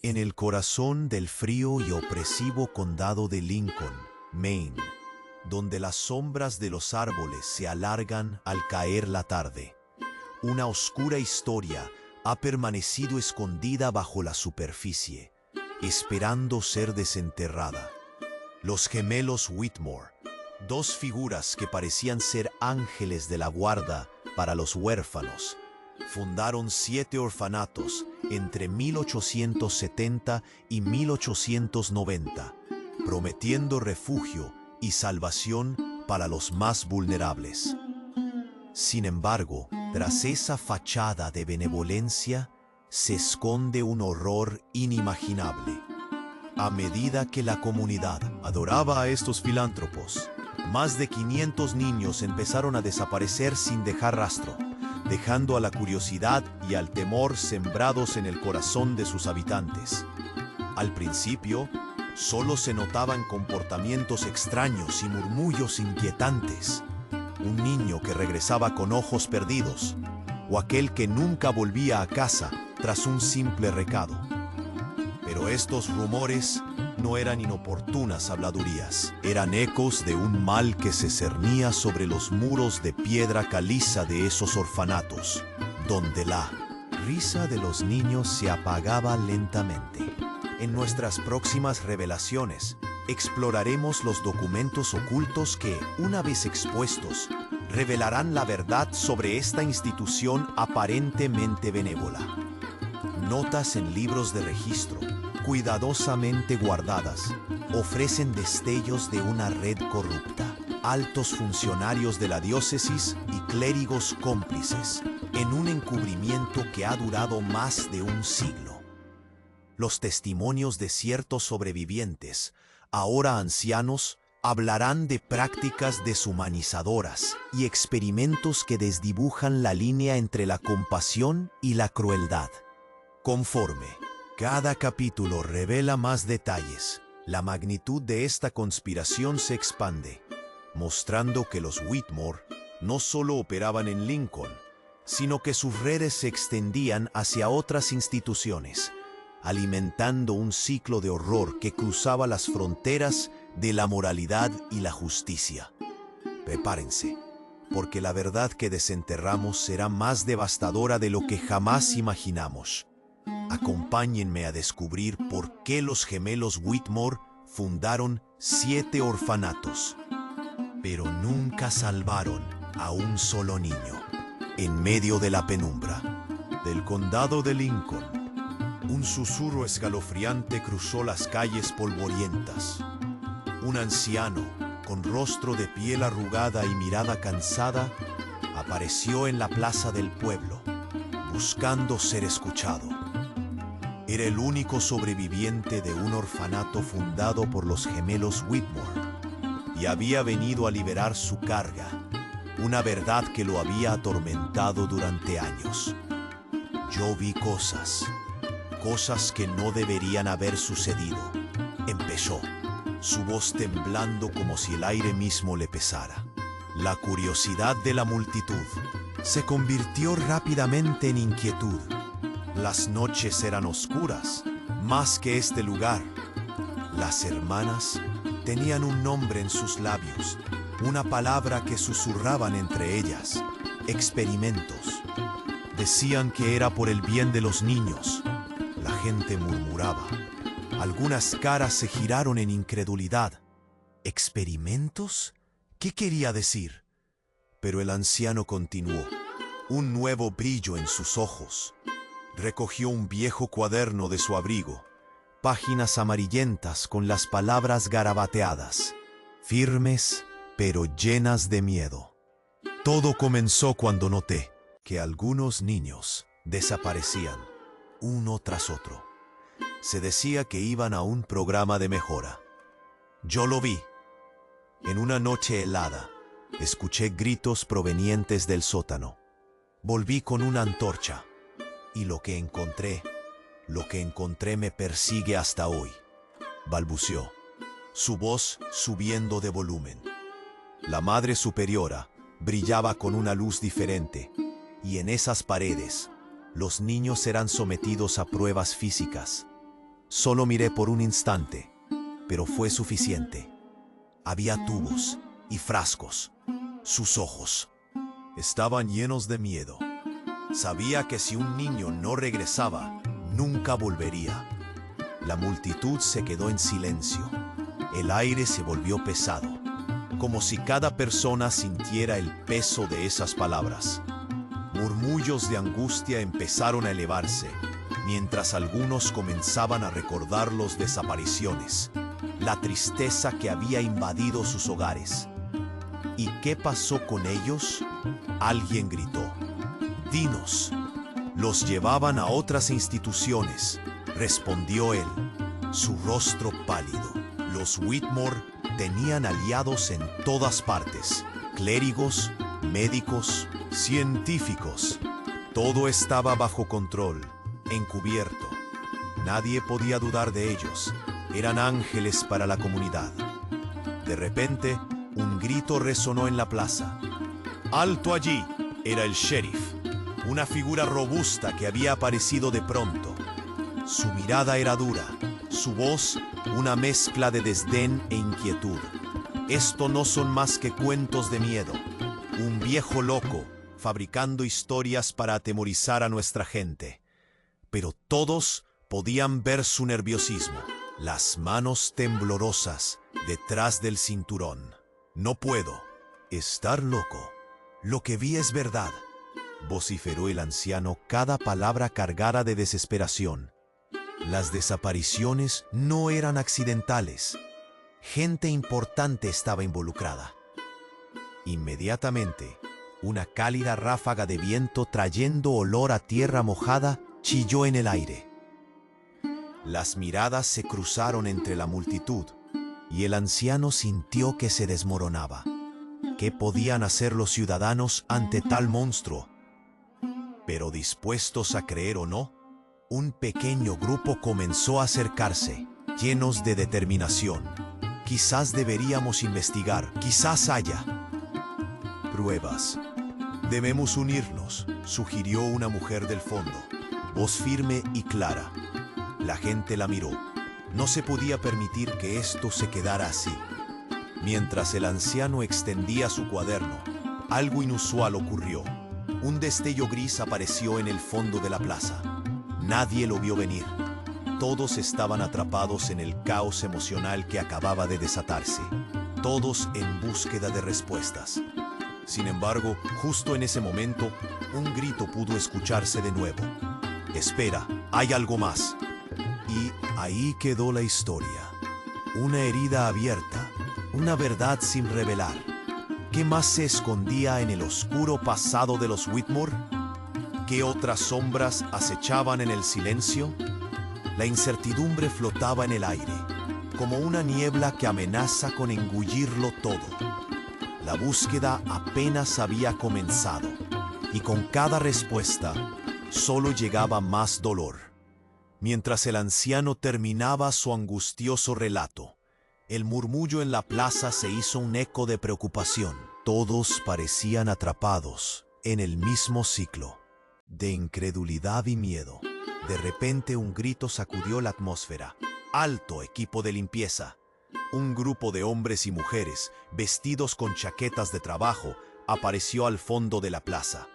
En el corazón del frío y opresivo condado de Lincoln, Maine, donde las sombras de los árboles se alargan al caer la tarde, una oscura historia ha permanecido escondida bajo la superficie, esperando ser desenterrada. Los gemelos Whitmore, dos figuras que parecían ser ángeles de la guarda para los huérfanos, fundaron 7 orfanatos entre 1870 y 1890, prometiendo refugio y salvación para los más vulnerables. Sin embargo, tras esa fachada de benevolencia, se esconde un horror inimaginable. A medida que la comunidad adoraba a estos filántropos, más de 500 niños empezaron a desaparecer sin dejar rastro, dejando a la curiosidad y al temor sembrados en el corazón de sus habitantes. Al principio, solo se notaban comportamientos extraños y murmullos inquietantes. Un niño que regresaba con ojos perdidos, o aquel que nunca volvía a casa tras un simple recado. Pero estos rumores no eran inoportunas habladurías, eran ecos de un mal que se cernía sobre los muros de piedra caliza de esos orfanatos, donde la risa de los niños se apagaba lentamente. En nuestras próximas revelaciones, exploraremos los documentos ocultos que, una vez expuestos, revelarán la verdad sobre esta institución aparentemente benévola. Notas en libros de registro, cuidadosamente guardadas, ofrecen destellos de una red corrupta. Altos funcionarios de la diócesis y clérigos cómplices, en un encubrimiento que ha durado más de un siglo. Los testimonios de ciertos sobrevivientes, ahora ancianos, hablarán de prácticas deshumanizadoras y experimentos que desdibujan la línea entre la compasión y la crueldad. Conforme cada capítulo revela más detalles, la magnitud de esta conspiración se expande, mostrando que los Whitmore no solo operaban en Lincoln, sino que sus redes se extendían hacia otras instituciones, alimentando un ciclo de horror que cruzaba las fronteras de la moralidad y la justicia. Prepárense, porque la verdad que desenterramos será más devastadora de lo que jamás imaginamos. Acompáñenme a descubrir por qué los gemelos Whitmore fundaron 7 orfanatos, pero nunca salvaron a un solo niño. En medio de la penumbra del condado de Lincoln, un susurro escalofriante cruzó las calles polvorientas. Un anciano, con rostro de piel arrugada y mirada cansada, apareció en la plaza del pueblo, buscando ser escuchado. Era el único sobreviviente de un orfanato fundado por los gemelos Whitmore, y había venido a liberar su carga, una verdad que lo había atormentado durante años. Yo vi cosas que no deberían haber sucedido, empezó, su voz temblando como si el aire mismo le pesara. La curiosidad de la multitud se convirtió rápidamente en inquietud. Las noches eran oscuras, más que este lugar. Las hermanas tenían un nombre en sus labios, una palabra que susurraban entre ellas: experimentos. Decían que era por el bien de los niños. La gente murmuraba. Algunas caras se giraron en incredulidad. ¿Experimentos? ¿Qué quería decir? Pero el anciano continuó, un nuevo brillo en sus ojos. Recogió un viejo cuaderno de su abrigo, páginas amarillentas con las palabras garabateadas, firmes pero llenas de miedo. Todo comenzó cuando noté que algunos niños desaparecían, uno tras otro. Se decía que iban a un programa de mejora. Yo lo vi. En una noche helada, escuché gritos provenientes del sótano. Volví con una antorcha. Y lo que encontré me persigue hasta hoy, balbuceó, su voz subiendo de volumen. La Madre Superiora brillaba con una luz diferente, y en esas paredes, los niños eran sometidos a pruebas físicas, Solo miré por un instante, pero fue suficiente. Había tubos y frascos. Sus ojos estaban llenos de miedo. Sabía que si un niño no regresaba, nunca volvería. La multitud se quedó en silencio. El aire se volvió pesado, como si cada persona sintiera el peso de esas palabras. Murmullos de angustia empezaron a elevarse, mientras algunos comenzaban a recordar las desapariciones, la tristeza que había invadido sus hogares. ¿Y qué pasó con ellos? Alguien gritó. «Dinos». «Los llevaban a otras instituciones», respondió él, su rostro pálido. Los Whitmore tenían aliados en todas partes: clérigos, médicos, científicos. Todo estaba bajo control, encubierto. Nadie podía dudar de ellos. Eran ángeles para la comunidad. De repente, un grito resonó en la plaza. «¡Alto allí!» Era el sheriff, una figura robusta que había aparecido de pronto. Su mirada era dura, su voz una mezcla de desdén e inquietud. «Esto no son más que cuentos de miedo. Un viejo loco fabricando historias para atemorizar a nuestra gente». Pero todos podían ver su nerviosismo, las manos temblorosas detrás del cinturón. «No puedo estar loco. Lo que vi es verdad», vociferó el anciano, cada palabra cargada de desesperación. Las desapariciones no eran accidentales. Gente importante estaba involucrada. Inmediatamente, una cálida ráfaga de viento trayendo olor a tierra mojada chilló en el aire. Las miradas se cruzaron entre la multitud y el anciano sintió que se desmoronaba. ¿Qué podían hacer los ciudadanos ante tal monstruo? Pero dispuestos a creer o no, un pequeño grupo comenzó a acercarse, llenos de determinación. «Quizás deberíamos investigar, quizás haya pruebas. Debemos unirnos», sugirió una mujer del fondo, voz firme y clara. La gente la miró. No se podía permitir que esto se quedara así. Mientras el anciano extendía su cuaderno, algo inusual ocurrió. Un destello gris apareció en el fondo de la plaza. Nadie lo vio venir. Todos estaban atrapados en el caos emocional que acababa de desatarse. Todos en búsqueda de respuestas. Sin embargo, justo en ese momento, un grito pudo escucharse de nuevo. «Espera, hay algo más». Y ahí quedó la historia. Una herida abierta, una verdad sin revelar. ¿Qué más se escondía en el oscuro pasado de los Whitmore? ¿Qué otras sombras acechaban en el silencio? La incertidumbre flotaba en el aire, como una niebla que amenaza con engullirlo todo. La búsqueda apenas había comenzado, y con cada respuesta solo llegaba más dolor. Mientras el anciano terminaba su angustioso relato, el murmullo en la plaza se hizo un eco de preocupación. Todos parecían atrapados en el mismo ciclo de incredulidad y miedo. De repente un grito sacudió la atmósfera. «¡Alto, equipo de limpieza!». Un grupo de hombres y mujeres, vestidos con chaquetas de trabajo, apareció al fondo de la plaza.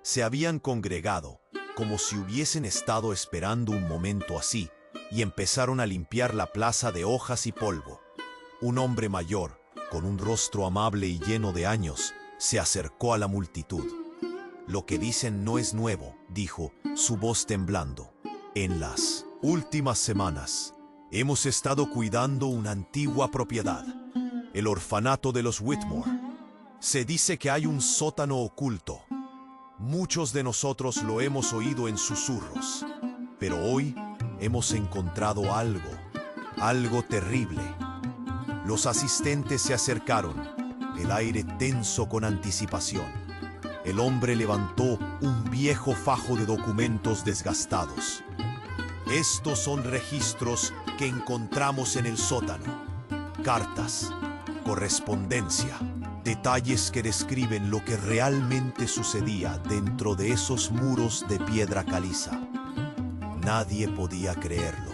Se habían congregado, como si hubiesen estado esperando un momento así, y empezaron a limpiar la plaza de hojas y polvo. Un hombre mayor, con un rostro amable y lleno de años, se acercó a la multitud. «Lo que dicen no es nuevo», dijo, su voz temblando. «En las últimas semanas hemos estado cuidando una antigua propiedad, el orfanato de los Whitmore. Se dice que hay un sótano oculto. Muchos de nosotros lo hemos oído en susurros, pero hoy hemos encontrado algo terrible». Los asistentes se acercaron, el aire tenso con anticipación. El hombre levantó un viejo fajo de documentos desgastados. «Estos son registros que encontramos en el sótano. Cartas, correspondencia, detalles que describen lo que realmente sucedía dentro de esos muros de piedra caliza». Nadie podía creerlo.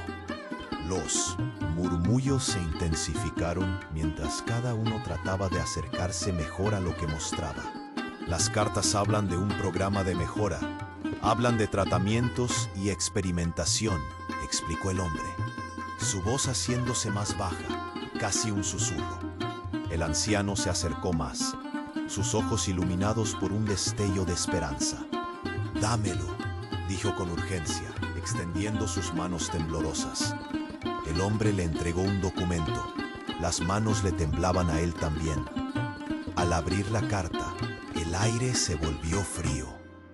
Los murmullos se intensificaron mientras cada uno trataba de acercarse mejor a lo que mostraba. Las cartas hablan de un programa de mejora. Hablan de tratamientos y experimentación, explicó el hombre, su voz haciéndose más baja, casi un susurro. El anciano se acercó más, sus ojos iluminados por un destello de esperanza. «Dámelo», dijo con urgencia, extendiendo sus manos temblorosas. El hombre le entregó un documento. Las manos le temblaban a él también. Al abrir la carta, el aire se volvió frío.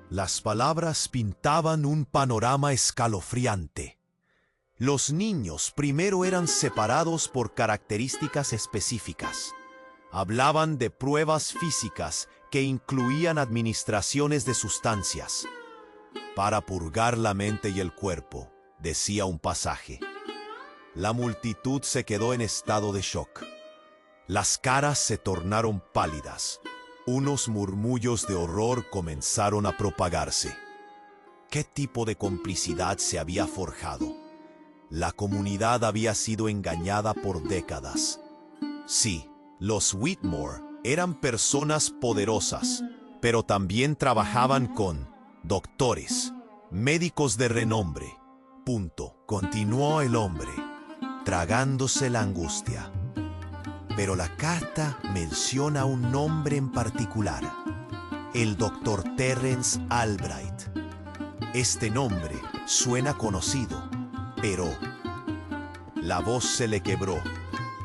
Las palabras pintaban un panorama escalofriante. Los niños primero eran separados por características específicas. Hablaban de pruebas físicas que incluían administraciones de sustancias. Para purgar la mente y el cuerpo, decía un pasaje. La multitud se quedó en estado de shock. Las caras se tornaron pálidas. Unos murmullos de horror comenzaron a propagarse. ¿Qué tipo de complicidad se había forjado? La comunidad había sido engañada por décadas. Sí, los Whitmore eran personas poderosas, pero también trabajaban con doctores, médicos de renombre. Punto. Continuó el hombre, tragándose la angustia. Pero la carta menciona un nombre en particular, el Dr. Terence Albright. Este nombre suena conocido, pero la voz se le quebró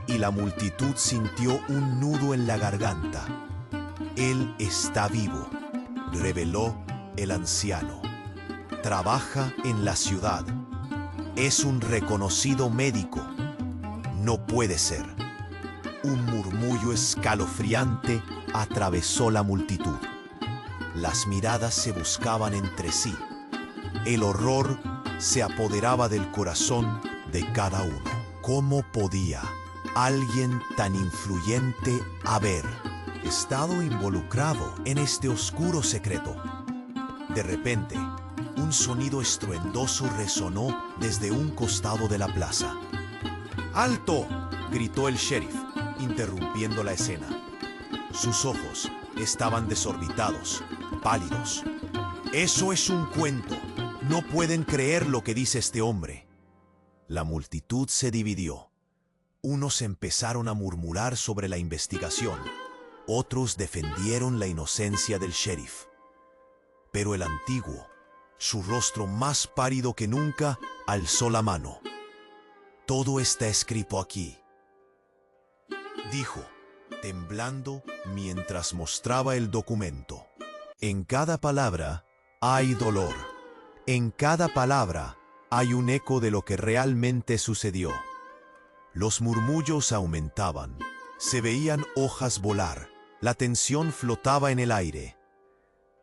y la multitud sintió un nudo en la garganta. Él está vivo, reveló el anciano. Trabaja en la ciudad. Es un reconocido médico. No puede ser. Un murmullo escalofriante atravesó la multitud. Las miradas se buscaban entre sí. El horror se apoderaba del corazón de cada uno. ¿Cómo podía alguien tan influyente haber estado involucrado en este oscuro secreto? De repente, un sonido estruendoso resonó desde un costado de la plaza. ¡Alto!, gritó el sheriff, interrumpiendo la escena. Sus ojos estaban desorbitados, pálidos. «Eso es un cuento. No pueden creer lo que dice este hombre». La multitud se dividió. Unos empezaron a murmurar sobre la investigación. Otros defendieron la inocencia del sheriff. Pero el antiguo, su rostro más pálido que nunca, alzó la mano. «Todo está escrito aquí», dijo, temblando mientras mostraba el documento. «En cada palabra hay dolor. En cada palabra hay un eco de lo que realmente sucedió». Los murmullos aumentaban. Se veían hojas volar. La tensión flotaba en el aire.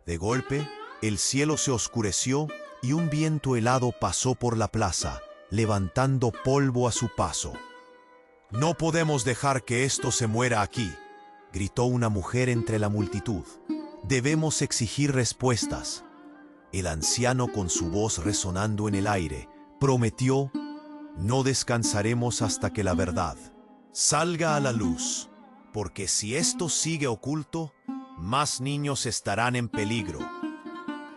De golpe, el cielo se oscureció y un viento helado pasó por la plaza, levantando polvo a su paso. «No podemos dejar que esto se muera aquí», gritó una mujer entre la multitud. «Debemos exigir respuestas». El anciano, con su voz resonando en el aire, prometió: «No descansaremos hasta que la verdad salga a la luz, porque si esto sigue oculto, más niños estarán en peligro».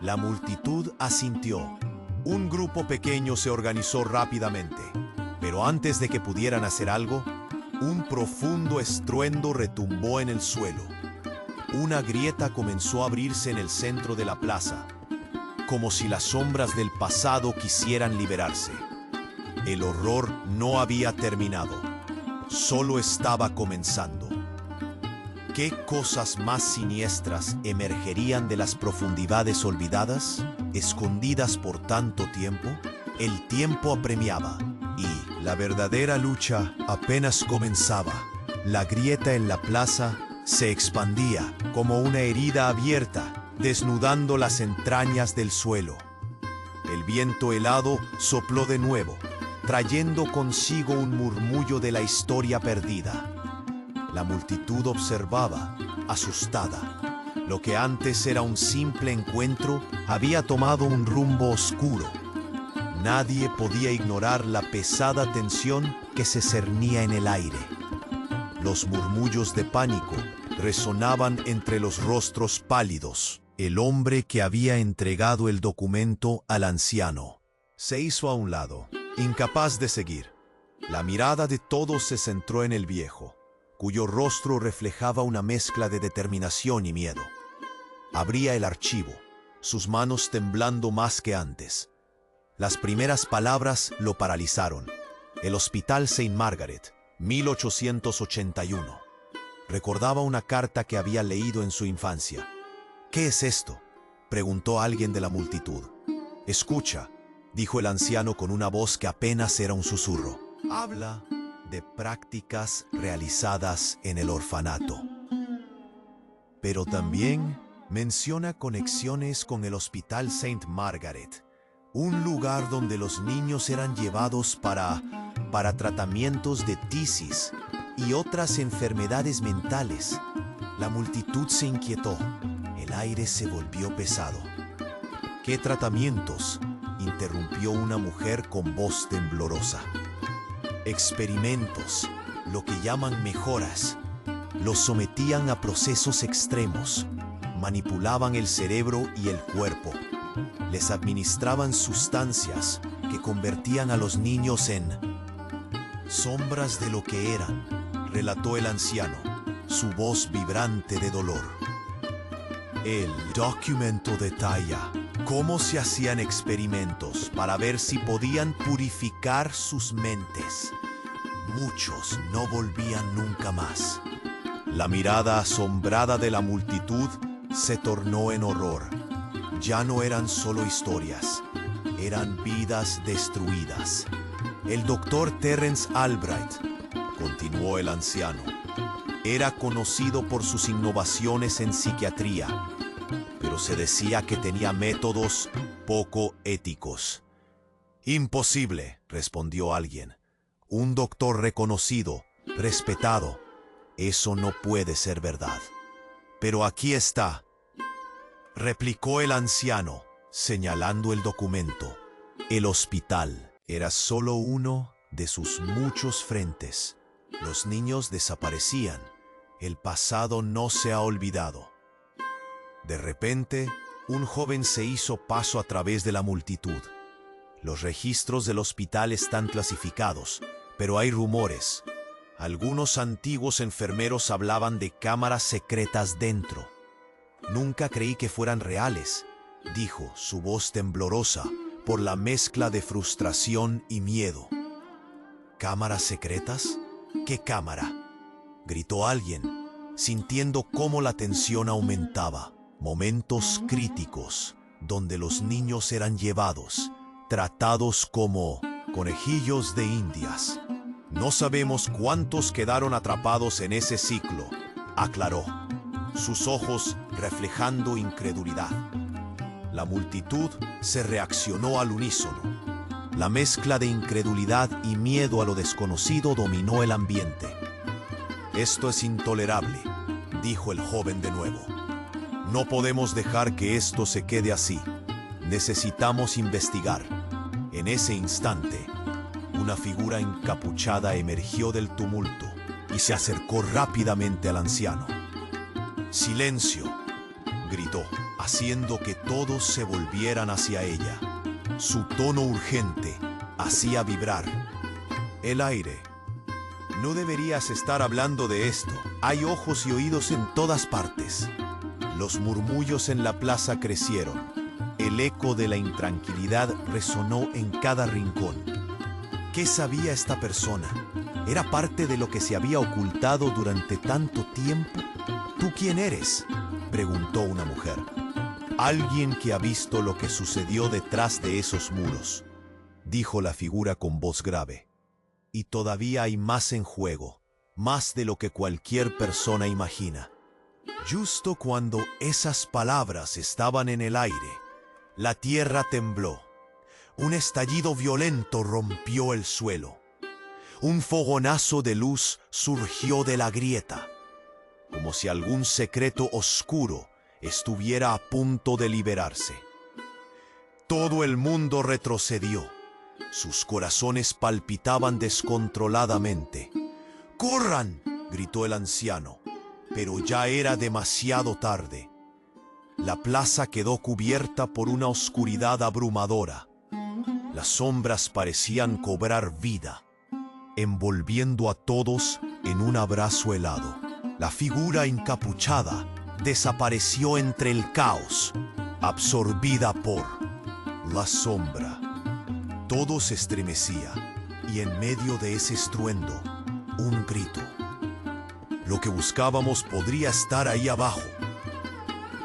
La multitud asintió. Un grupo pequeño se organizó rápidamente, pero antes de que pudieran hacer algo, un profundo estruendo retumbó en el suelo. Una grieta comenzó a abrirse en el centro de la plaza, como si las sombras del pasado quisieran liberarse. El horror no había terminado, solo estaba comenzando. ¿Qué cosas más siniestras emergerían de las profundidades olvidadas, escondidas por tanto tiempo? El tiempo apremiaba y la verdadera lucha apenas comenzaba. La grieta en la plaza se expandía como una herida abierta, desnudando las entrañas del suelo. El viento helado sopló de nuevo, trayendo consigo un murmullo de la historia perdida. La multitud observaba, asustada. Lo que antes era un simple encuentro había tomado un rumbo oscuro. Nadie podía ignorar la pesada tensión que se cernía en el aire. Los murmullos de pánico resonaban entre los rostros pálidos. El hombre que había entregado el documento al anciano se hizo a un lado, incapaz de seguir. La mirada de todos se centró en el viejo, cuyo rostro reflejaba una mezcla de determinación y miedo. Abría el archivo, sus manos temblando más que antes. Las primeras palabras lo paralizaron. El Hospital St. Margaret, 1881. Recordaba una carta que había leído en su infancia. «¿Qué es esto?», preguntó alguien de la multitud. «Escucha», dijo el anciano con una voz que apenas era un susurro. «Habla de prácticas realizadas en el orfanato. Pero también menciona conexiones con el Hospital St. Margaret, un lugar donde los niños eran llevados para tratamientos de tisis y otras enfermedades mentales». La multitud se inquietó. El aire se volvió pesado. «¿Qué tratamientos?», interrumpió una mujer con voz temblorosa. «Experimentos, lo que llaman mejoras. Los sometían a procesos extremos, manipulaban el cerebro y el cuerpo. Les administraban sustancias que convertían a los niños en sombras de lo que eran», relató el anciano, su voz vibrante de dolor. El documento detalla cómo se hacían experimentos para ver si podían purificar sus mentes. Muchos no volvían nunca más. La mirada asombrada de la multitud se tornó en horror. Ya no eran solo historias, eran vidas destruidas. El doctor Terence Albright, continuó el anciano, era conocido por sus innovaciones en psiquiatría, pero se decía que tenía métodos poco éticos. «Imposible», respondió alguien. «Un doctor reconocido, respetado. Eso no puede ser verdad». «Pero aquí está», replicó el anciano, señalando el documento. El hospital era solo uno de sus muchos frentes. Los niños desaparecían. El pasado no se ha olvidado. De repente, un joven se hizo paso a través de la multitud. Los registros del hospital están clasificados, pero hay rumores. Algunos antiguos enfermeros hablaban de cámaras secretas dentro. «Nunca creí que fueran reales», dijo, su voz temblorosa por la mezcla de frustración y miedo. «¿Cámaras secretas? ¿Qué cámara?», gritó alguien, sintiendo cómo la tensión aumentaba. Momentos críticos, donde los niños eran llevados, tratados como conejillos de indias. «No sabemos cuántos quedaron atrapados en ese ciclo», aclaró, sus ojos reflejando incredulidad. La multitud se reaccionó al unísono. La mezcla de incredulidad y miedo a lo desconocido dominó el ambiente. «Esto es intolerable», dijo el joven de nuevo. «No podemos dejar que esto se quede así. Necesitamos investigar». En ese instante, una figura encapuchada emergió del tumulto y se acercó rápidamente al anciano. «Silencio», gritó, haciendo que todos se volvieran hacia ella. Su tono urgente hacía vibrar el aire. «No deberías estar hablando de esto. Hay ojos y oídos en todas partes». Los murmullos en la plaza crecieron. El eco de la intranquilidad resonó en cada rincón. ¿Qué sabía esta persona? ¿Era parte de lo que se había ocultado durante tanto tiempo? «¿Tú quién eres?», preguntó una mujer. «Alguien que ha visto lo que sucedió detrás de esos muros», dijo la figura con voz grave. «Y todavía hay más en juego, más de lo que cualquier persona imagina». Justo cuando esas palabras estaban en el aire, la tierra tembló. Un estallido violento rompió el suelo. Un fogonazo de luz surgió de la grieta, como si algún secreto oscuro estuviera a punto de liberarse. Todo el mundo retrocedió. Sus corazones palpitaban descontroladamente. ¡Corran!, gritó el anciano, pero ya era demasiado tarde. La plaza quedó cubierta por una oscuridad abrumadora. Las sombras parecían cobrar vida, envolviendo a todos en un abrazo helado. La figura encapuchada desapareció entre el caos, absorbida por la sombra. Todo se estremecía, y en medio de ese estruendo, un grito. Lo que buscábamos podría estar ahí abajo.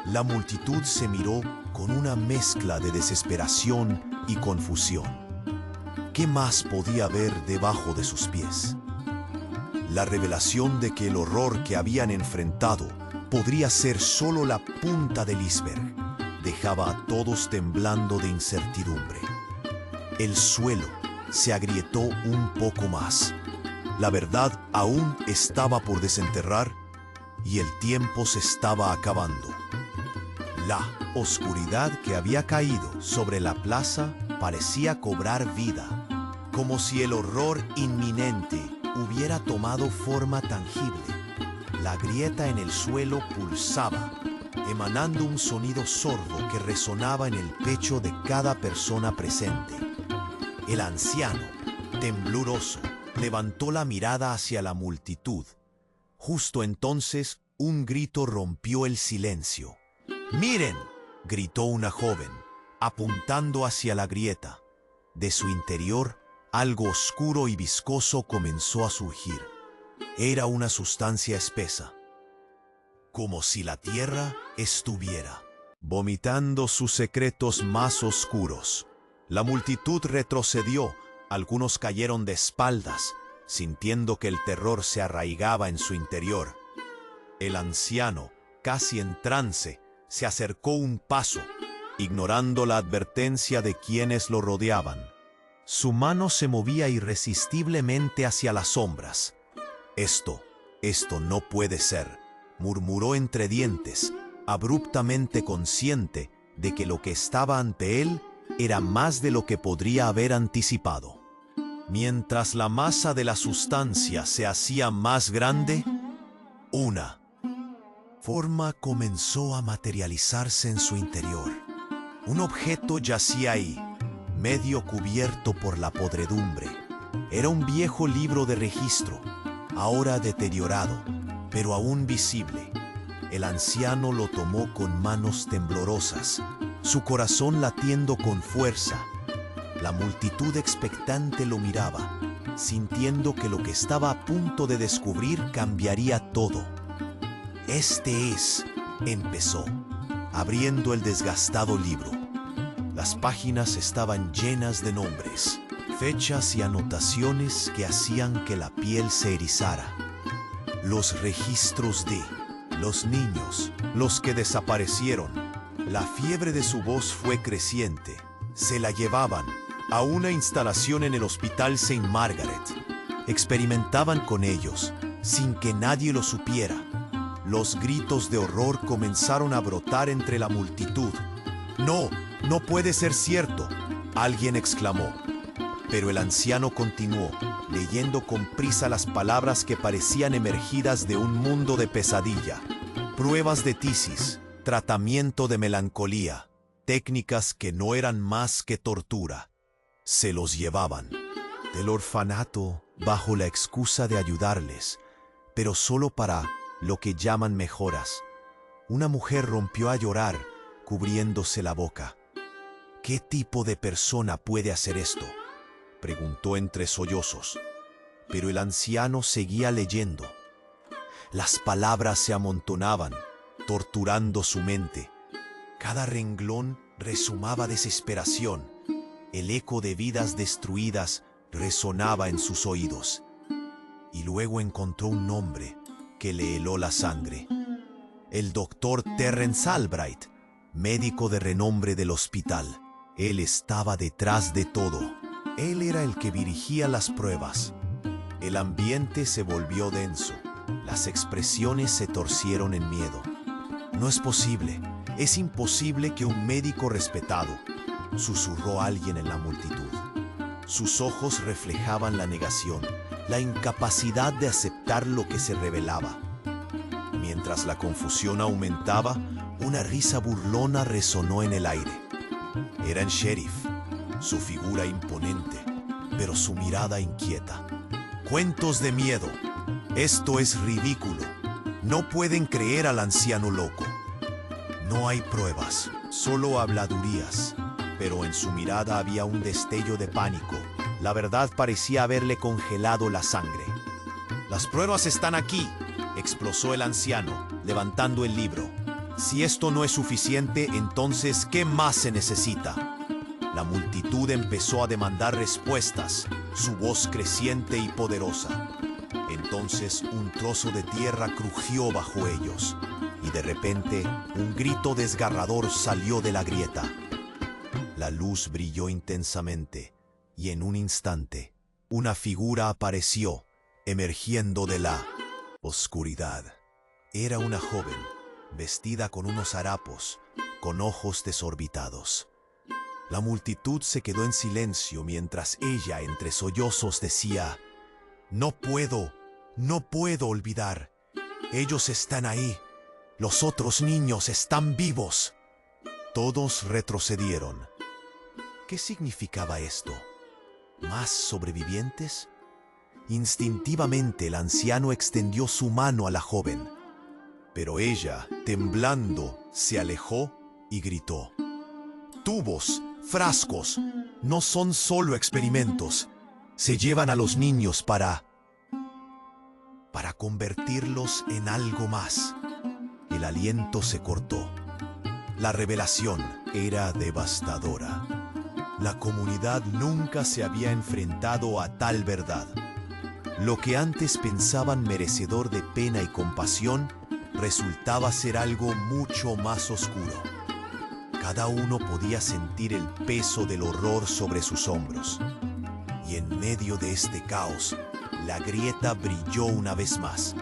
La multitud se miró con una mezcla de desesperación y confusión. ¿Qué más podía haber debajo de sus pies? La revelación de que el horror que habían enfrentado podría ser solo la punta del iceberg dejaba a todos temblando de incertidumbre. El suelo se agrietó un poco más. La verdad aún estaba por desenterrar y el tiempo se estaba acabando. La oscuridad que había caído sobre la plaza parecía cobrar vida, como si el horror inminente hubiera tomado forma tangible. La grieta en el suelo pulsaba, emanando un sonido sordo que resonaba en el pecho de cada persona presente. El anciano, tembloroso, levantó la mirada hacia la multitud. Justo entonces, un grito rompió el silencio. ¡Miren!, gritó una joven, apuntando hacia la grieta. De su interior, algo oscuro y viscoso comenzó a surgir. Era una sustancia espesa, como si la tierra estuviera vomitando sus secretos más oscuros. La multitud retrocedió, algunos cayeron de espaldas, sintiendo que el terror se arraigaba en su interior. El anciano, casi en trance, se acercó un paso, ignorando la advertencia de quienes lo rodeaban. Su mano se movía irresistiblemente hacia las sombras. Esto no puede ser», murmuró entre dientes, abruptamente consciente de que lo que estaba ante él era más de lo que podría haber anticipado. Mientras la masa de la sustancia se hacía más grande, una forma comenzó a materializarse en su interior. Un objeto yacía ahí, medio cubierto por la podredumbre. Era un viejo libro de registro, ahora deteriorado, pero aún visible. El anciano lo tomó con manos temblorosas, su corazón latiendo con fuerza. La multitud expectante lo miraba, sintiendo que lo que estaba a punto de descubrir cambiaría todo. «Este es», empezó, abriendo el desgastado libro. Las páginas estaban llenas de nombres, fechas y anotaciones que hacían que la piel se erizara. Los registros de los niños, los que desaparecieron. La fiebre de su voz fue creciente. Se la llevaban a una instalación en el Hospital St. Margaret. Experimentaban con ellos, sin que nadie lo supiera. Los gritos de horror comenzaron a brotar entre la multitud. «¡No! ¡No puede ser cierto!», alguien exclamó. Pero el anciano continuó, leyendo con prisa las palabras que parecían emergidas de un mundo de pesadilla. Pruebas de tisis, tratamiento de melancolía, técnicas que no eran más que tortura. Se los llevaban del orfanato bajo la excusa de ayudarles, pero solo para lo que llaman mejoras. Una mujer rompió a llorar, cubriéndose la boca. «¿Qué tipo de persona puede hacer esto?», preguntó entre sollozos. Pero el anciano seguía leyendo. Las palabras se amontonaban, torturando su mente. Cada renglón resumaba desesperación. El eco de vidas destruidas resonaba en sus oídos. Y luego encontró un nombre que le heló la sangre. El doctor Terrence Albright, médico de renombre del hospital. Él estaba detrás de todo. Él era el que dirigía las pruebas. El ambiente se volvió denso. Las expresiones se torcieron en miedo. «No es posible, es imposible que un médico respetado», susurró alguien en la multitud. Sus ojos reflejaban la negación, la incapacidad de aceptar lo que se revelaba. Mientras la confusión aumentaba, una risa burlona resonó en el aire. Era el sheriff, su figura imponente, pero su mirada inquieta. Cuentos de miedo. Esto es ridículo. No pueden creer al anciano loco. No hay pruebas, solo habladurías. Pero en su mirada había un destello de pánico. La verdad parecía haberle congelado la sangre. «Las pruebas están aquí», explosó el anciano, levantando el libro. «Si esto no es suficiente, entonces, ¿qué más se necesita?». La multitud empezó a demandar respuestas, su voz creciente y poderosa. Entonces un trozo de tierra crujió bajo ellos, y de repente un grito desgarrador salió de la grieta. La luz brilló intensamente, y en un instante, una figura apareció, emergiendo de la oscuridad. Era una joven, vestida con unos harapos, con ojos desorbitados. La multitud se quedó en silencio mientras ella, entre sollozos, decía: «No puedo olvidar. Ellos están ahí. Los otros niños están vivos». Todos retrocedieron. ¿Qué significaba esto? ¿Más sobrevivientes? Instintivamente el anciano extendió su mano a la joven, pero ella, temblando, se alejó y gritó: «Tubos, frascos, no son solo experimentos. Se llevan a los niños para convertirlos en algo más». El aliento se cortó. La revelación era devastadora. La comunidad nunca se había enfrentado a tal verdad. Lo que antes pensaban merecedor de pena y compasión resultaba ser algo mucho más oscuro. Cada uno podía sentir el peso del horror sobre sus hombros. Y en medio de este caos, la grieta brilló una vez más,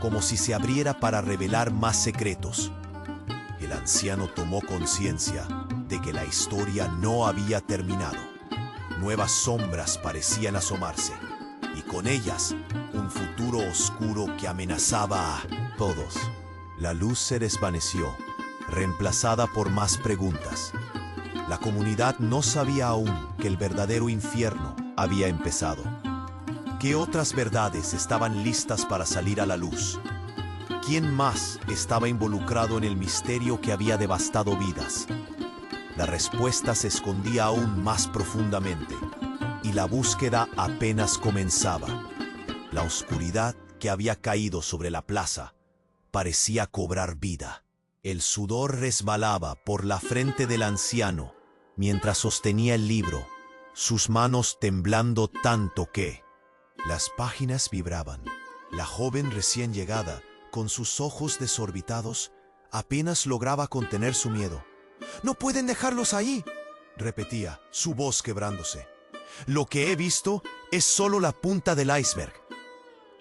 como si se abriera para revelar más secretos. El anciano tomó conciencia de que la historia no había terminado. Nuevas sombras parecían asomarse, y con ellas un futuro oscuro que amenazaba a todos. La luz se desvaneció, reemplazada por más preguntas. La comunidad no sabía aún que el verdadero infierno había empezado. ¿Qué otras verdades estaban listas para salir a la luz? ¿Quién más estaba involucrado en el misterio que había devastado vidas? La respuesta se escondía aún más profundamente, y la búsqueda apenas comenzaba. La oscuridad que había caído sobre la plaza parecía cobrar vida. El sudor resbalaba por la frente del anciano mientras sostenía el libro, sus manos temblando tanto que las páginas vibraban. La joven recién llegada, con sus ojos desorbitados, apenas lograba contener su miedo. «No pueden dejarlos ahí», repetía, su voz quebrándose. «Lo que he visto es solo la punta del iceberg».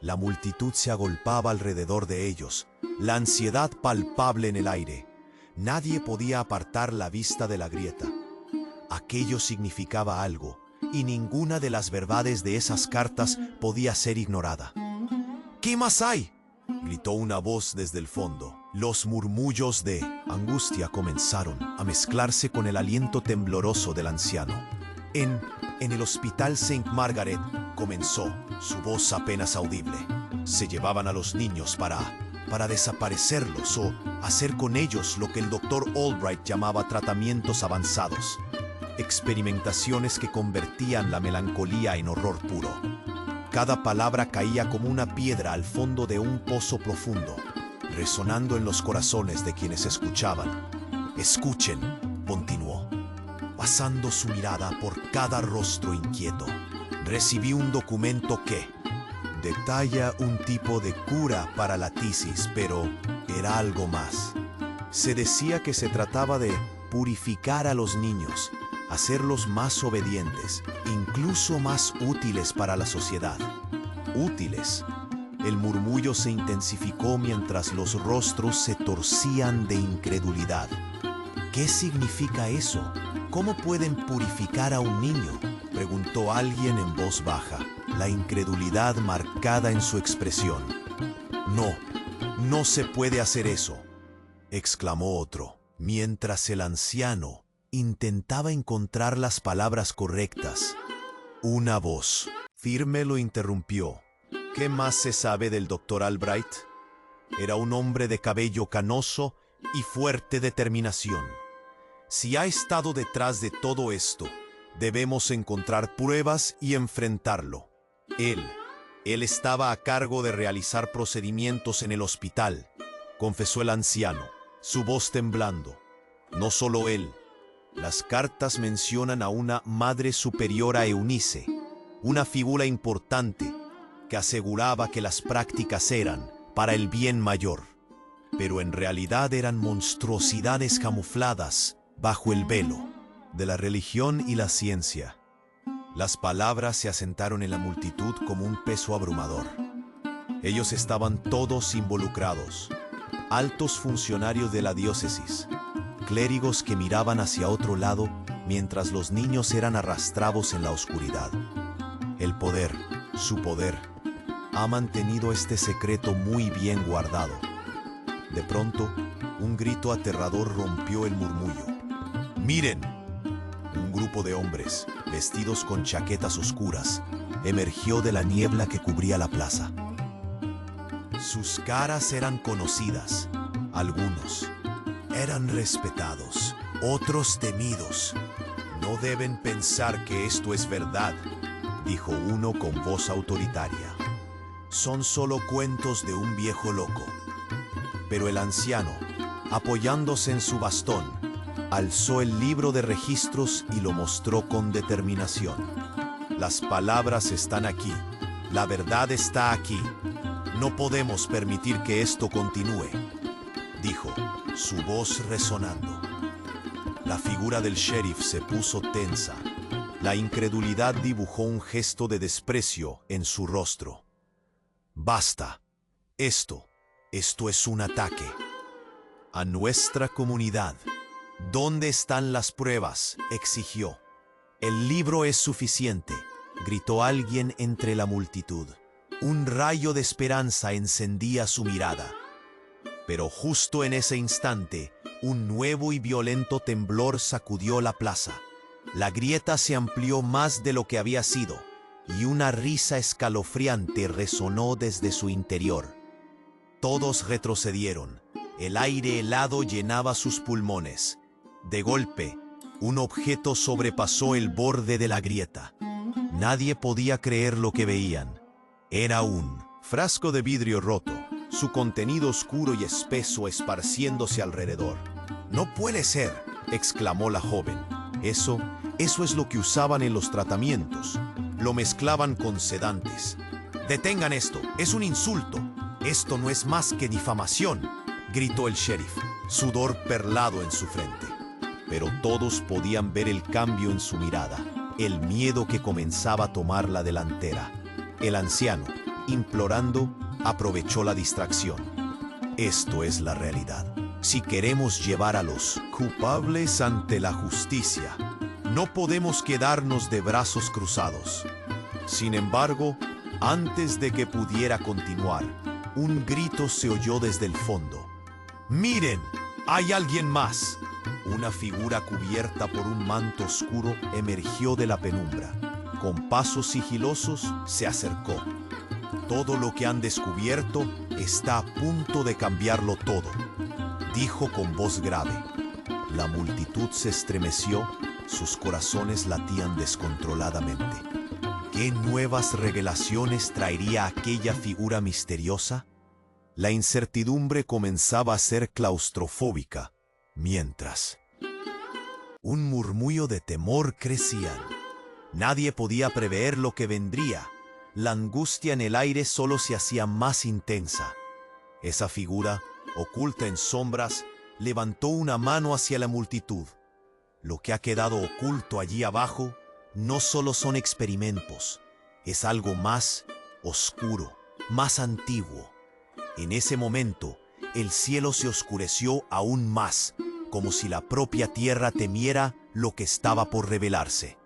La multitud se agolpaba alrededor de ellos, la ansiedad palpable en el aire. Nadie podía apartar la vista de la grieta. Aquello significaba algo, y ninguna de las verdades de esas cartas podía ser ignorada. «¿Qué más hay?», gritó una voz desde el fondo. Los murmullos de angustia comenzaron a mezclarse con el aliento tembloroso del anciano. En el hospital St. Margaret, comenzó, su voz apenas audible. Se llevaban a los niños para desaparecerlos o hacer con ellos lo que el doctor Albright llamaba tratamientos avanzados. Experimentaciones que convertían la melancolía en horror puro. Cada palabra caía como una piedra al fondo de un pozo profundo, resonando en los corazones de quienes escuchaban. «Escuchen», continuó, pasando su mirada por cada rostro inquieto. «Recibí un documento que detalla un tipo de cura para la tisis, pero era algo más. Se decía que se trataba de purificar a los niños, hacerlos más obedientes, incluso más útiles para la sociedad». «Útiles». El murmullo se intensificó mientras los rostros se torcían de incredulidad. «¿Qué significa eso? ¿Cómo pueden purificar a un niño?». Preguntó alguien en voz baja, la incredulidad marcada en su expresión. No, no se puede hacer eso, exclamó otro, mientras el anciano intentaba encontrar las palabras correctas. Una voz firme lo interrumpió. ¿Qué más se sabe del Dr. Albright? Era un hombre de cabello canoso y fuerte determinación. Si ha estado detrás de todo esto, debemos encontrar pruebas y enfrentarlo. Él estaba a cargo de realizar procedimientos en el hospital, confesó el anciano, su voz temblando. No solo él. Las cartas mencionan a una madre superiora Eunice, una figura importante que aseguraba que las prácticas eran para el bien mayor, pero en realidad eran monstruosidades camufladas bajo el velo de la religión y la ciencia. Las palabras se asentaron en la multitud como un peso abrumador. Ellos estaban todos involucrados, altos funcionarios de la diócesis, clérigos que miraban hacia otro lado mientras los niños eran arrastrados en la oscuridad. El poder, su poder, ha mantenido este secreto muy bien guardado. De pronto, un grito aterrador rompió el murmullo. ¡Miren! Un grupo de hombres, vestidos con chaquetas oscuras, emergió de la niebla que cubría la plaza. Sus caras eran conocidas. Algunos eran respetados, otros temidos. No deben pensar que esto es verdad, dijo uno con voz autoritaria. Son solo cuentos de un viejo loco. Pero el anciano, apoyándose en su bastón, alzó el libro de registros y lo mostró con determinación. Las palabras están aquí. La verdad está aquí. No podemos permitir que esto continúe, dijo, su voz resonando. La figura del sheriff se puso tensa. La incredulidad dibujó un gesto de desprecio en su rostro. Basta. Esto es un ataque a nuestra comunidad. ¿Dónde están las pruebas?, exigió. El libro es suficiente, gritó alguien entre la multitud. Un rayo de esperanza encendía su mirada. Pero justo en ese instante, un nuevo y violento temblor sacudió la plaza. La grieta se amplió más de lo que había sido, y una risa escalofriante resonó desde su interior. Todos retrocedieron. El aire helado llenaba sus pulmones. De golpe, un objeto sobrepasó el borde de la grieta. Nadie podía creer lo que veían. Era un frasco de vidrio roto, su contenido oscuro y espeso esparciéndose alrededor. «No puede ser», exclamó la joven. Eso es lo que usaban en los tratamientos. Lo mezclaban con sedantes. «Detengan esto, es un insulto. Esto no es más que difamación», gritó el sheriff, sudor perlado en su frente. Pero todos podían ver el cambio en su mirada, el miedo que comenzaba a tomar la delantera. El anciano, implorando, aprovechó la distracción. Esto es la realidad. Si queremos llevar a los culpables ante la justicia, no podemos quedarnos de brazos cruzados. Sin embargo, antes de que pudiera continuar, un grito se oyó desde el fondo. «¡Miren! ¡Hay alguien más!». Una figura cubierta por un manto oscuro emergió de la penumbra. Con pasos sigilosos se acercó. «Todo lo que han descubierto está a punto de cambiarlo todo», dijo con voz grave. La multitud se estremeció, sus corazones latían descontroladamente. ¿Qué nuevas revelaciones traería aquella figura misteriosa? La incertidumbre comenzaba a ser claustrofóbica, mientras un murmullo de temor crecía. Nadie podía prever lo que vendría. La angustia en el aire solo se hacía más intensa. Esa figura, oculta en sombras, levantó una mano hacia la multitud. Lo que ha quedado oculto allí abajo no solo son experimentos, es algo más oscuro, más antiguo. En ese momento, el cielo se oscureció aún más, como si la propia tierra temiera lo que estaba por revelarse.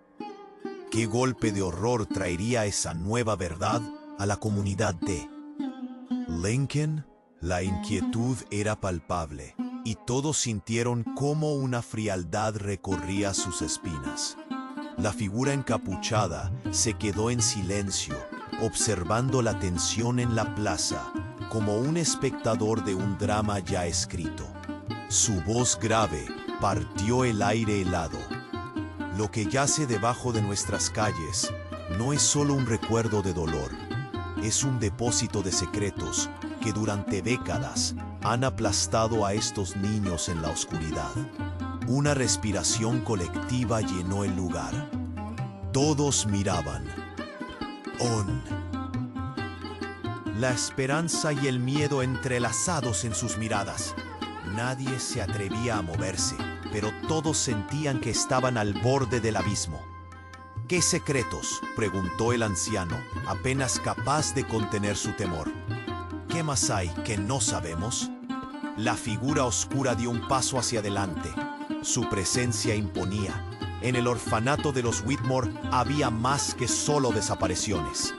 ¿Qué golpe de horror traería esa nueva verdad a la comunidad de Lincoln? La inquietud era palpable, y todos sintieron cómo una frialdad recorría sus espinas. La figura encapuchada se quedó en silencio, observando la tensión en la plaza, como un espectador de un drama ya escrito. Su voz grave partió el aire helado. Lo que yace debajo de nuestras calles no es solo un recuerdo de dolor, es un depósito de secretos que durante décadas han aplastado a estos niños en la oscuridad. Una respiración colectiva llenó el lugar. Todos miraban. La esperanza y el miedo entrelazados en sus miradas. Nadie se atrevía a moverse, pero todos sentían que estaban al borde del abismo. ¿Qué secretos?, preguntó el anciano, apenas capaz de contener su temor. ¿Qué más hay que no sabemos? La figura oscura dio un paso hacia adelante. Su presencia imponía. En el orfanato de los Whitmore había más que solo desapariciones.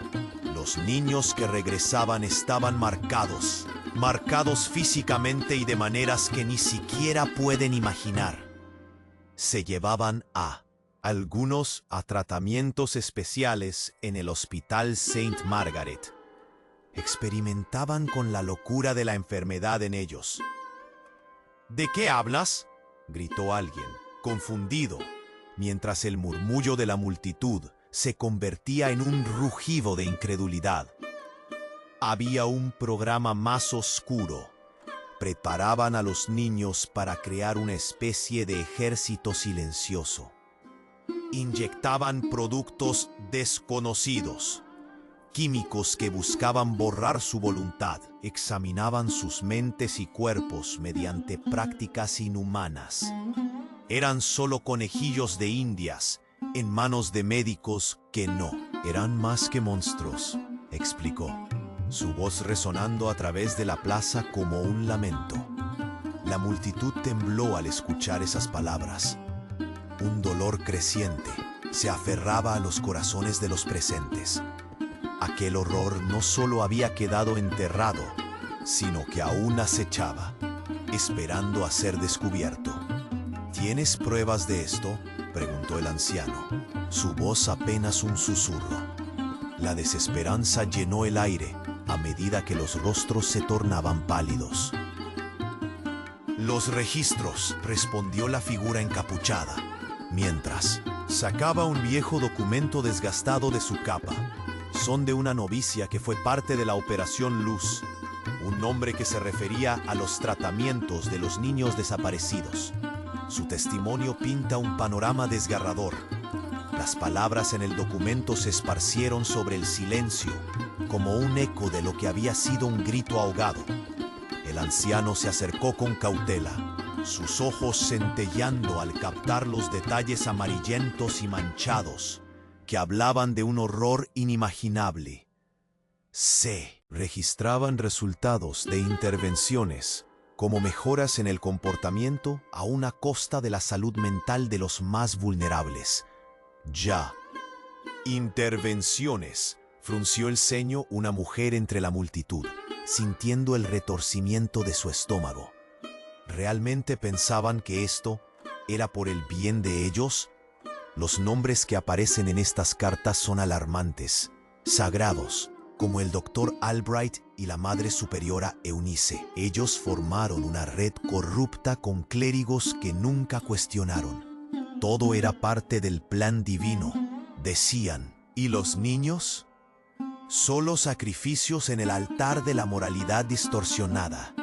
Los niños que regresaban estaban marcados físicamente y de maneras que ni siquiera pueden imaginar. Se llevaban algunos a tratamientos especiales en el Hospital St. Margaret. Experimentaban con la locura de la enfermedad en ellos. ¿De qué hablas?, gritó alguien, confundido, mientras el murmullo de la multitud se convertía en un rugido de incredulidad. Había un programa más oscuro. Preparaban a los niños para crear una especie de ejército silencioso. Inyectaban productos desconocidos, químicos que buscaban borrar su voluntad. Examinaban sus mentes y cuerpos mediante prácticas inhumanas. Eran solo conejillos de indias en manos de médicos que no eran más que monstruos, explicó, su voz resonando a través de la plaza como un lamento. La multitud tembló al escuchar esas palabras. Un dolor creciente se aferraba a los corazones de los presentes. Aquel horror no solo había quedado enterrado, sino que aún acechaba, esperando a ser descubierto. ¿Tienes pruebas de esto?, preguntó el anciano, su voz apenas un susurro. La desesperanza llenó el aire a medida que los rostros se tornaban pálidos. Los registros, respondió la figura encapuchada, mientras sacaba un viejo documento desgastado de su capa. Son de una novicia que fue parte de la Operación Luz, un nombre que se refería a los tratamientos de los niños desaparecidos. Su testimonio pinta un panorama desgarrador. Las palabras en el documento se esparcieron sobre el silencio, como un eco de lo que había sido un grito ahogado. El anciano se acercó con cautela, sus ojos centelleando al captar los detalles amarillentos y manchados que hablaban de un horror inimaginable. Se registraban resultados de intervenciones, como mejoras en el comportamiento a una costa de la salud mental de los más vulnerables. Intervenciones, frunció el ceño una mujer entre la multitud, sintiendo el retorcimiento de su estómago. ¿Realmente pensaban que esto era por el bien de ellos? Los nombres que aparecen en estas cartas son alarmantes, sagrados, como el Dr. Albright y la Madre Superiora Eunice. Ellos formaron una red corrupta con clérigos que nunca cuestionaron. Todo era parte del plan divino, decían. ¿Y los niños? Solo sacrificios en el altar de la moralidad distorsionada.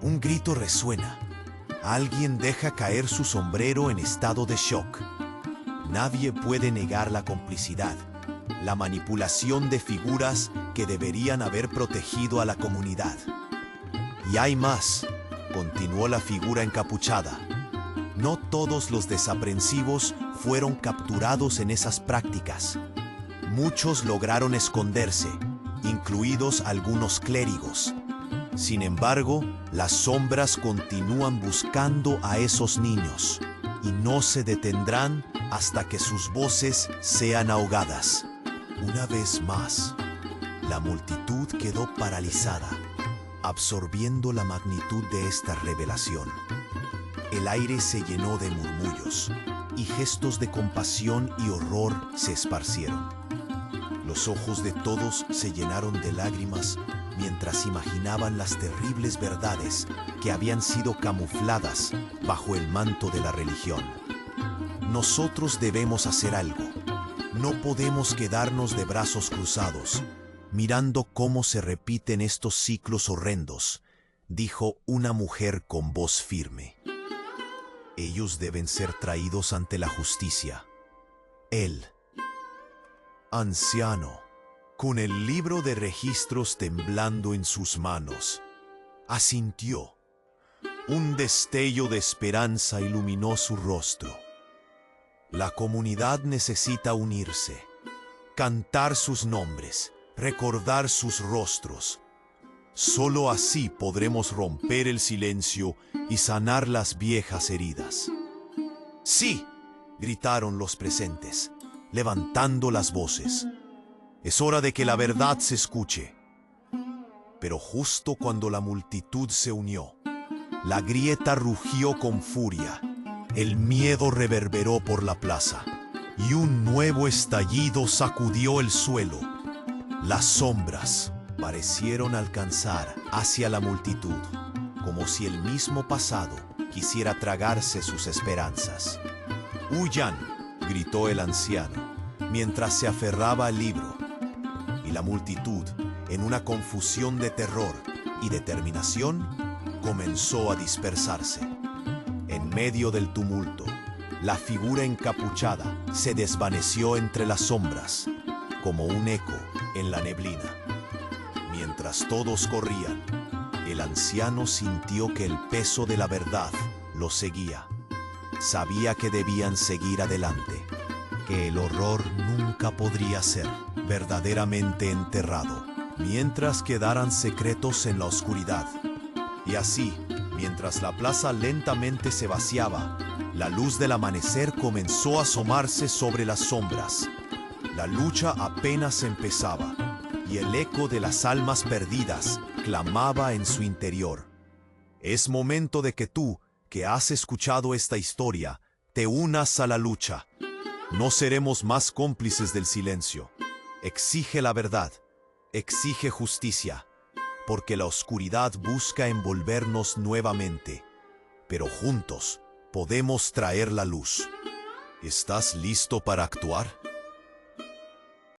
Un grito resuena. Alguien deja caer su sombrero en estado de shock. Nadie puede negar la complicidad, la manipulación de figuras que deberían haber protegido a la comunidad. Y hay más, continuó la figura encapuchada. No todos los desaprensivos fueron capturados en esas prácticas. Muchos lograron esconderse, incluidos algunos clérigos. Sin embargo, las sombras continúan buscando a esos niños, y no se detendrán hasta que sus voces sean ahogadas. Una vez más, la multitud quedó paralizada, absorbiendo la magnitud de esta revelación. El aire se llenó de murmullos, y gestos de compasión y horror se esparcieron. Los ojos de todos se llenaron de lágrimas mientras imaginaban las terribles verdades que habían sido camufladas bajo el manto de la religión. Nosotros debemos hacer algo. No podemos quedarnos de brazos cruzados, mirando cómo se repiten estos ciclos horrendos, dijo una mujer con voz firme. Ellos deben ser traídos ante la justicia. Él, anciano, con el libro de registros temblando en sus manos, asintió. Un destello de esperanza iluminó su rostro. La comunidad necesita unirse, cantar sus nombres, recordar sus rostros. Solo así podremos romper el silencio y sanar las viejas heridas. ¡Sí!, gritaron los presentes, levantando las voces. Es hora de que la verdad se escuche. Pero justo cuando la multitud se unió, la grieta rugió con furia, el miedo reverberó por la plaza, y un nuevo estallido sacudió el suelo. Las sombras parecieron alcanzar hacia la multitud, como si el mismo pasado quisiera tragarse sus esperanzas. ¡Huyan!, gritó el anciano, mientras se aferraba al libro, y la multitud, en una confusión de terror y determinación, comenzó a dispersarse. En medio del tumulto, la figura encapuchada se desvaneció entre las sombras, como un eco en la neblina. Mientras todos corrían, el anciano sintió que el peso de la verdad lo seguía. Sabía que debían seguir adelante, que el horror nunca podría ser verdaderamente enterrado, mientras quedaran secretos en la oscuridad. Y así, mientras la plaza lentamente se vaciaba, la luz del amanecer comenzó a asomarse sobre las sombras. La lucha apenas empezaba, y el eco de las almas perdidas clamaba en su interior. Es momento de que tú, que has escuchado esta historia, te unas a la lucha. No seremos más cómplices del silencio. Exige la verdad, exige justicia, porque la oscuridad busca envolvernos nuevamente, pero juntos podemos traer la luz. ¿Estás listo para actuar?